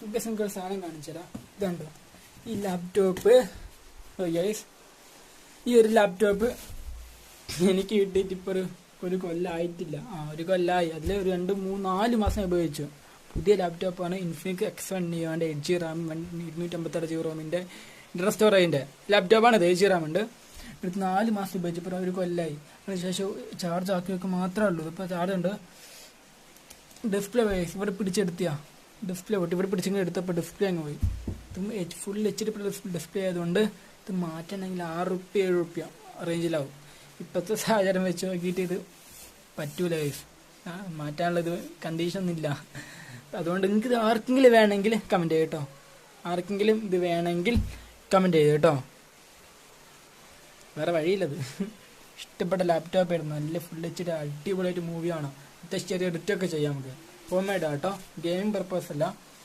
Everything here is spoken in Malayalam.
നിങ്ങൾക്ക് സാധനം കാണിച്ചുതരാം. ഇതുണ്ടോ ഈ ലാപ്ടോപ്പ്. ഗൈസ്, ഈ ഒരു ലാപ്ടോപ്പ് എനിക്ക് കിട്ടിയിട്ട് ഇപ്പോൾ ഒരു കൊല്ലമായിട്ടില്ല. ഒരു കൊല്ലമായി. അതിൽ ഒരു 2-3-4 മാസം ഉപയോഗിച്ചു. പുതിയ ലാപ്ടോപ്പാണ്. ഇൻഫിനിക്സ് X1 Neoന്റെ 8GB RAM 256GB റോമിൻ്റെ ഇൻട്രസ്റ്റ് സ്റ്റോറേജിൻ്റെ ലാപ്ടോപ്പാണ്. 8GB RAM ഉണ്ട്. എടുത്ത് 4 മാസം ഉപയോഗിച്ചപ്പോൾ ഒരു കൊല്ലമായി. അതിനുശേഷം ചാർജ് ആക്കി വെക്കുക മാത്രമേ ഉള്ളൂ. ഇപ്പോൾ ചാർജ് ഉണ്ട്. ഡിസ്പ്ലേ ഇവിടെ പിടിച്ചെടുത്തിയാ ഡിസ്പ്ലേ പൊട്ടി. ഇവിടെ പിടിച്ചെങ്കിൽ എടുത്തപ്പോൾ ഡിസ്പ്ലേ അങ്ങ് പോയി. ഇത് ഫുൾ HD ഡിസ്പ്ലേ ആയതുകൊണ്ട് ഇത് മാറ്റണമെങ്കിൽ 6-7 റേഞ്ചിലാവും. ഇപ്പോഴത്തെ സാഹചര്യം വെച്ച് നോക്കിയിട്ട് ഇത് പറ്റൂല ഗൈസ്. മാറ്റാനുള്ളത് കണ്ടീഷൻ ഒന്നുമില്ല. അതുകൊണ്ട് നിങ്ങൾക്ക് ഇത് ആർക്കെങ്കിലും വേണമെങ്കിൽ കമൻറ്റ് ചെയ്യും കേട്ടോ. ആർക്കെങ്കിലും ഇത് വേണമെങ്കിൽ കമൻറ്റ് ചെയ്തു കേട്ടോ. വേറെ വഴിയില്ലത്. ഇഷ്ടപ്പെട്ട ലാപ്ടോപ്പ് ആയിരുന്നു. നല്ല ഫുൾ HD അടിപൊളിയായിട്ട് മൂവിയാണ്. ചെറിയ എഡിറ്റൊക്കെ ചെയ്യാം നമുക്ക്. ഹോം മെയ്ഡാണ് കേട്ടോ. ഗെയിമിംഗ് പർപ്പസ് അല്ല.